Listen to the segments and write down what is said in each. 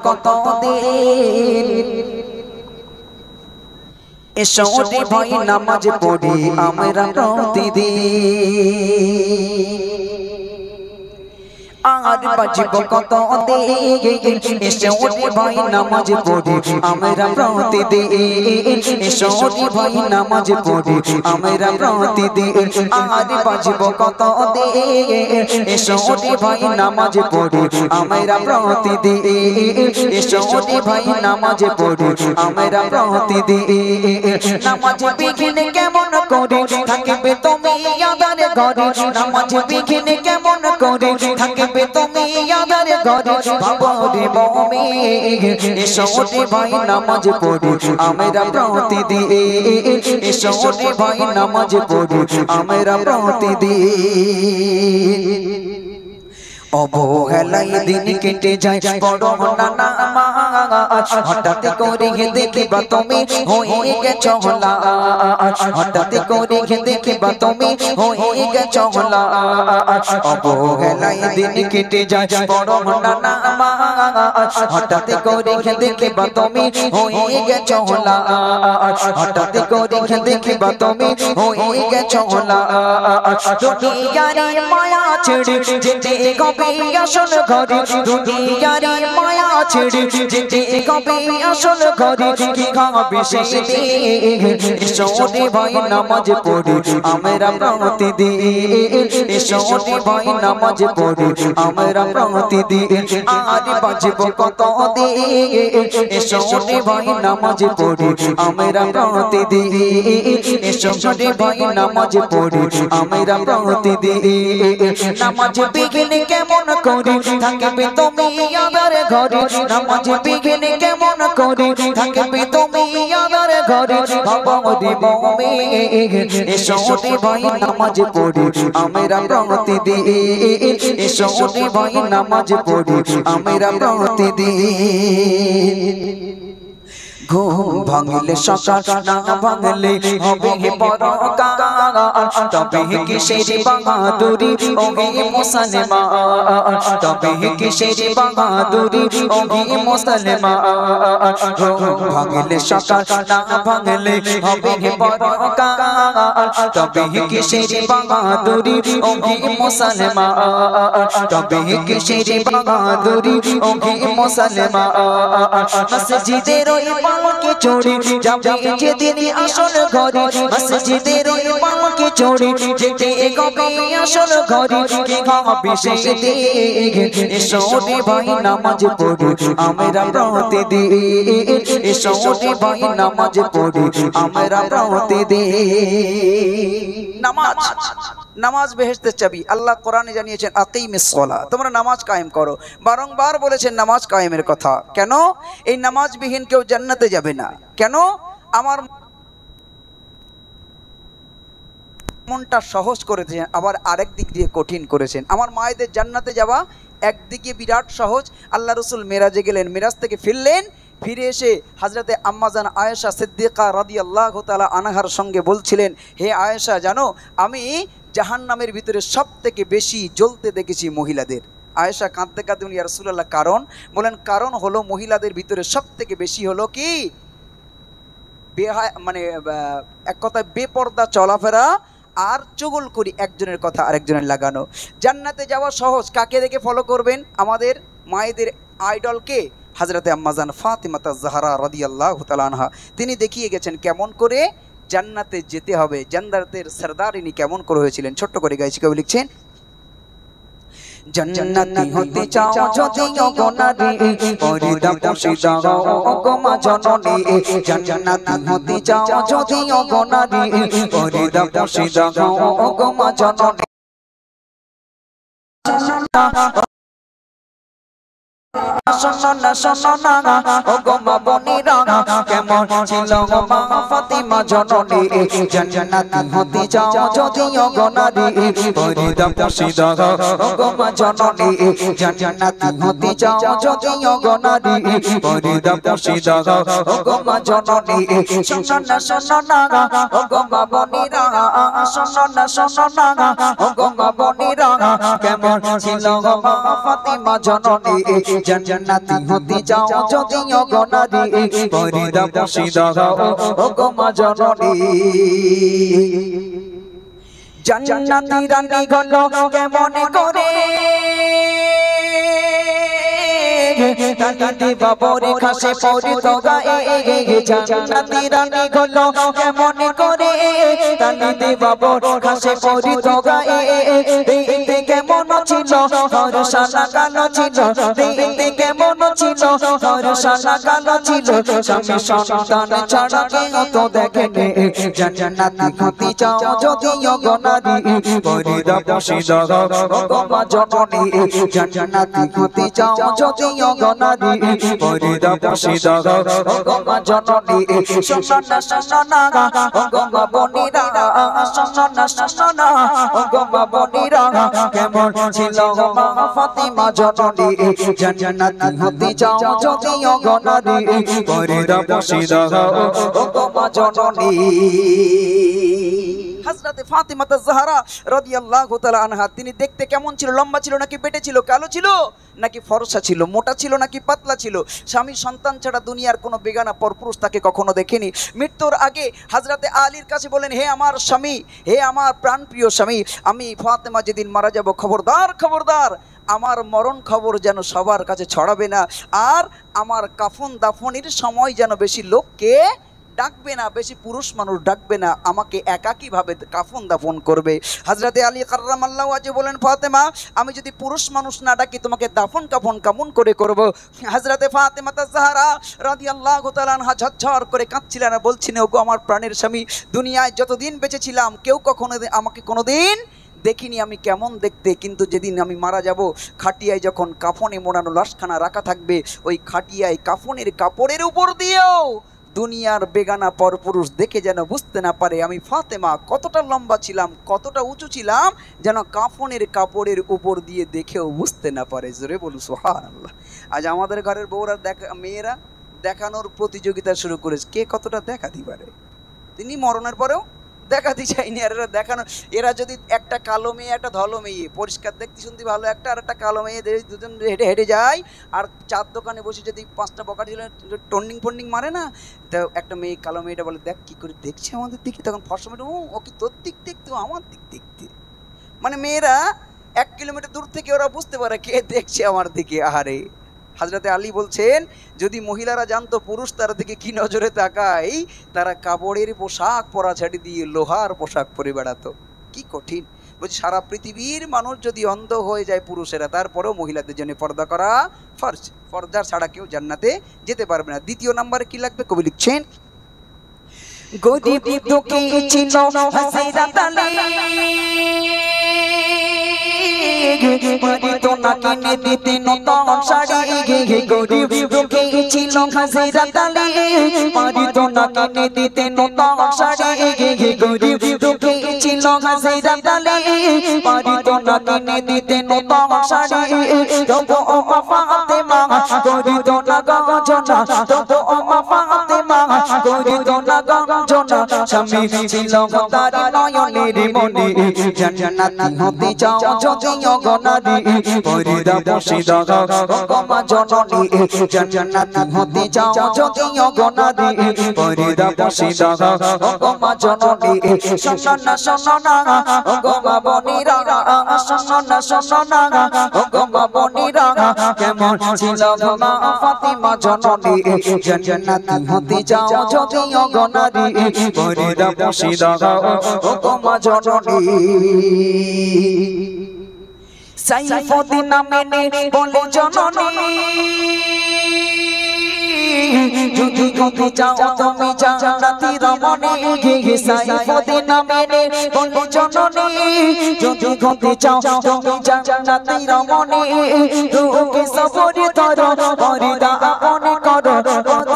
কত দিন এসো রে ভাই নামাজ পড়ি আমরা প্রতিদিন আর বাজিব কত দিন এসো রে ভাই নামাজ পড়ি আমরা প্রতিদিন এসো রে ভাই নামাজ পড়ি আমরা প্রতিদিন আর বাজিব কত দিন এসো রে ভাই নামাজ পড়ি আমরা প্রতিদিন এসো রে ভাই নামাজ পড়ি আমরা প্রতিদিন নামাজ বিঘিন কেমন করে থাকবে তুমি আদার ঘরে নামাজ বিঘিন কেমন করে থাকবে তুমি আদার ঘরে বাবারে মুমিন এসো রে ভাই নামাজ পড়ি আমরা প্রতিদিন এসো রে ভাই নামাজ পড়ি আমরা প্রতিদিন অবহেলাই দিন কেটে যায় পড়ো না নামাজ হঠাৎ করে দেখিবা তুমি হয়ে গেছো লাশ হঠাৎ করে দেখিবা তুমি হয়ে গেছো লাশ অবহেলাই দিন কেটে যায় পড়ো না নামাজ হঠাৎ করে দেখিবা তুমি হয়ে গেছো লাশ হঠাৎ করে দেখিবা তুমি হয়ে গেছো লাশ দুনিয়ারে মায়া ছেড়ে যেতে কবে আসল ঘরে দুনিয়ারে মায়া ছেড়ে যেতে কবে আসল ঘরে কি খাবে সেদিন এসো রে ভাই নামাজ পড়ি আমরা প্রতিদিন এসো রে ভাই নামাজ পড়ি আমরা প্রতিদিন আর বাজিব কত দিন এসো রে ভাই নামাজ পড়ি আমরা প্রতিদিন এসো রে ভাই নামাজ পড়ি আমরা প্রতিদিন নামাজ বিঘিন কেমন করে থাকবে তুমি আদার ঘরে নামাজ বিঘিন কেমন করে থাকবে তুমি আদার ঘরে বাবারে মুমিন এসো রে ভাই নামাজ পড়ি আমরা প্রতিদিন এসো রে ভাই নামাজ পড়ি আমরা প্রতিদিন ঘুম ভাঙলে সকাল না ভাঙলে হবে পরকাল তবে কিসের বাহাদুরি ওহে মুসলমান তবে কিসের বাহাদুরি ওহে মুসলমান ঘুম ভাঙলে সকাল না ভাঙলে হবে পরকাল তবে কিসের বাহাদুরি ওহে মুসলমান তবে কিসের বাহাদুরি ওহে মুসলমান মসজিদের ওই পালকে চড়ে যাবে যেদিন আসল ঘরে মসজিদের ওই পালকে চড়ে যেতে কবে আসল ঘরে কি হবে সেদিন এসো রে ভাই নামাজ পড়ি আমরা প্রতিদিন এসো রে ভাই নামাজ পড়ি আমরা প্রতিদিন নামাজ নামাজ বেহেশতের চাবি আল্লাহ কোরআনে জানিয়েছেন আকিমিস সালাহ তোমরা নামাজ কায়েম করো বারংবার বলেছেন নামাজ কায়েমের কথা কেন এই নামাজ বিহীন কেউ জান্নাতে যাবে না কেন আমার মনটা সহজ করেছেন আবার আরেক দিক দিয়ে কঠিন করেছেন আমার মায়েদের জান্নাতে যাওয়া একদিকে বিরাট সহজ আল্লাহ রাসূল মেরাজে গেলেন মেরাজ থেকে ফিরলেন ফিরে এসে হযরতে আম্মাজান আয়েশা সিদ্দিকা রাদিয়াল্লাহু তাআলা আনহার সঙ্গে বলছিলেন হে আয়েশা জানো আমি জাহান্নামের ভিতরে সবথেকে বেশি জ্বলতে দেখেছি মহিলাদের আয়েশা কাঁদতে কাঁদতে ইয়া রাসূলুল্লাহ কারণ বলেন কারণ হলো মহিলাদের ভিতরে সবথেকে বেশি হলো কি মানে এক কথায় বেপরদা চলাফেরা আর চুগলখড়ি একজনের কথা আরেকজনের লাগানো জান্নাতে যাওয়া সহজ কাকে দেখে ফলো করবেন আমাদের মায়েদের আইডলকে হযরতে আম্মাজান ফাতিমা জাহরা রাদিয়াল্লাহু তাআলা আনহা তিনি দেখিয়ে গেছেন কেমন করে জান্নাতে যেতে হবে জান্নাতের সরদারিনী কেমন করে হয়েছিলেন ছোট্ট করে গাইছি কবি লিখছেন জান্নাতি হতে চাও যদি ওগো নারী পরিদা পুশিদা ওগো মা জননী জান্নাতি হতে চাও যদি ওগো নারী পরিদা পুশিদা ওগো মা জননী শোনো না ওগো মা বনিরা কেমন ছিল মা ফাতিমা জননী জান্নাতি হতে চাও যদি ওগো নারী পরিদা পুশিদা ওগো মা জননী জান্নাতি হতে চাও যদি ওগো নারী পরিদা পুশিদা ওগো মা জননী শোনো না ওগো মা বনিরা শোনো না ওগো মা বনিরা কেমন ছিল মা ফাতিমা জননী জান্নাতি হতে চাও যদি ওগো নারী পরিদা বসিদা ওগো মা জননী জান্নাতি রানী হলো কেমন করে তালিতে বাবরে খাসে পরিত গায়ে জান্নাতি রানী হলো কেমন করে তালিতে বাবর খাসে পরিত গায়ে দেখতে কেমন ছিল হরসানা কালো ছিল দেখতে কেমন ছিল হরসানা কালো ছিল স্বামী সন্তান ছাড়া কেউ তো দেখেনি জান্নাতি হতে চাও যদি ওগো নারী পরিদা বসিদা ওগো মা জননী জান্নাতি হতে চাও যদি ওগো নারী পরিদা বসিদা ওগো মা জননী শোনা শোনা ওগো মা বনিরা শোনা শোনা ওগো মা বনিরা কেমন ছিল মা ফাতিমা জননী জান্নাতি হতে চাও যদি ওগো নারী পরিদা বসিদা ওগো মা জননী হযরতে ফাতিমা তাজ-জাহরা রাদিয়াল্লাহু তাআলা আনহা তিনি দেখতে কেমন ছিল লম্বা ছিল নাকি বেটে ছিল কালো ছিল নাকি ফর্সা ছিল মোটা ছিল নাকি পাতলা ছিল স্বামী সন্তান ছাড়া দুনিয়ার কোনো বেগানা পরপুরুষ তাকে কখনো দেখেনি মৃত্যুর আগে হযরতে আলীর কাছে বলেন হে আমার স্বামী হে আমার প্রাণপ্রিয় স্বামী আমি ফাতিমা যেদিন মারা যাব খবরদার খবরদার আমার মরণ খবর যেন সবার কাছে ছড়াবে না আর আমার কাফন দাফনের সময় যেন বেশি লোককে ডাকবে না বেশি পুরুষ মানুষ ডাকবে না আমাকে একাকী ভাবে কাফন দাফন করবে হযরতে আলী কাররামাল্লাহু ওয়াজহু বলেন ফাতেমা আমি যদি পুরুষ মানুষ না ডাকি তোমাকে দাফন কাফন কেমন করে করব হযরতে ফাতেমা তাজ-জাহরা রাদিয়াল্লাহু তাআলা আনহা ঝরঝর করে কাঁদছিলেন আর বলছিলেন ওগো আমার প্রাণের স্বামী দুনিয়ায় যতদিন বেঁচে ছিলাম কেউ কখনো আমাকে কোনোদিন দেখিনি আমি কেমন দেখতে কিন্তু যেদিন আমি মারা যাব খাটিয়ায় যখন কাফনে মোড়ানো লাশখানা রাখা থাকবে ওই খাটিয়ায় কাফনের কাপড়ের উপর দিয়েও দুনিয়ার বেগানা পরপুরুষ দেখে যেন বুঝতে না পারে আমি ফাতেমা কতটা লম্বা ছিলাম কতটা উঁচু ছিলাম যেন কাফনের কাপড়ের উপর দিয়ে দেখেও বুঝতে না পারে জোরে বলুন সুবহানাল্লাহ আজ আমাদের ঘরের বউরা মেয়েরা দেখানোর প্রতিযোগিতা শুরু করেছে কে কতটা দেখাতে পারে তিনি মরণের পরেও দেখাতে চাইনি আর এরা দেখানো এরা যদি একটা কালো মেয়ে একটা ধলো মেয়ে পরিষ্কার দেখতে শুনতে ভালো একটা আর একটা কালো মেয়ে দুজন হেঁটে হেঁটে যায় আর চার দোকানে বসে যদি পাঁচটা বকাট ছিল টন্ডিং ফন্ডিং মারে না তা একটা মেয়ে কালো মেয়েটা বলে দেখ কী করে দেখছে আমাদের দিকে তখন ফর্সা মেয়েটা ও কি তোর দিক দেখতে আমার দিক দেখতে মানে মেয়েরা 1 কিলোমিটার দূর থেকে ওরা বুঝতে পারে কে দেখছে আমার দিকে আহারে হযরতে আলী বলছেন যদি মহিলারা জানতো পুরুষ তার দিকে কি নজরে তাকায় তারা কাপড়ের পোশাক পরা ছাড়ি দিয়ে লোহার পোশাক পরে বেড়াতো কি কঠিন বলছি সারা পৃথিবীর মানুষ যদি অন্ধ হয়ে যায় পুরুষেরা তারপরেও মহিলাদের জন্য পর্দা করা ফরজ পর্দা ছাড়া কেউ জান্নাতে যেতে পারবে না দ্বিতীয় নম্বরে কি লাগবে কবি লিখছেন গরিব দুঃখী ছিল হযরত আলী পরিতো না কিনে দিতে নতুন শাড়ি গরিব দুঃখী ছিল হযরত আলী পরিতো না কিনে দিতে নতুন শাড়ি গরিব দুঃখী ছিল হযরত আলী পরিতো না কিনে দিতে নতুন শাড়ি তবু ও ফাতেমা করিতো না গঞ্জনা তবু ও ফাতেমা করিতো না গঞ্জনা স্বামী ছিল তার নয়নের মনি জান্নাতি হতে চাও যদি ওগো নারী পরিদা বসিদা ওগো মা জননী জান্নাতি হতে চাও যদি ওগো নারী পরিদা বসিদা ওগো মা জননী শোনা শোনা ওগো মা বনিরা শোনা শোনা ওগো মা বনিরা কেমন ছিল মা ফাতিমা জননী জান্নাতি হতে চাও যদি ওগো নারী পরিদা বসিদা ওগো মা জননী সাইফুদ্দিন নামে বলে জননী যদি গতি চাও তুমি জান্নাতি রমণী সাইফুদ্দিন নামে বলে জননী যদি গতি চাও তুমি জান্নাতি রমণী তোকে সবর ধরো পরিদা আপনি করো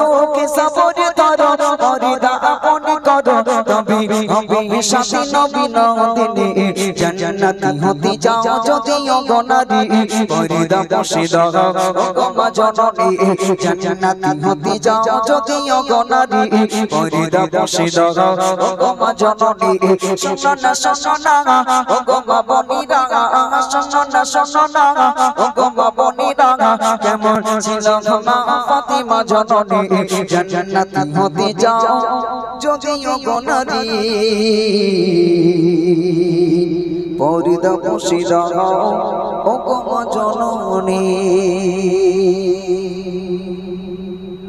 তোকে সবর ধরো পরিদা আপনি করো তবে হবে সাথী নবী নদিনী জান্নাতি হতে যাও যদিও গো নারী পর্দা বসে দাও গো মা জননী জান্নাতি হতে যাও যদিও গো নারী পর্দা বসে দাও গো মা জননী শোনো না গো মা বনিরা শোনো না গো মা বনিরা কেমন ছিল মা ফাতিমা জননী জান্নাতি হতে যাও যদিও গো নারী পর্দা বসে দাও ও গো মা জননী।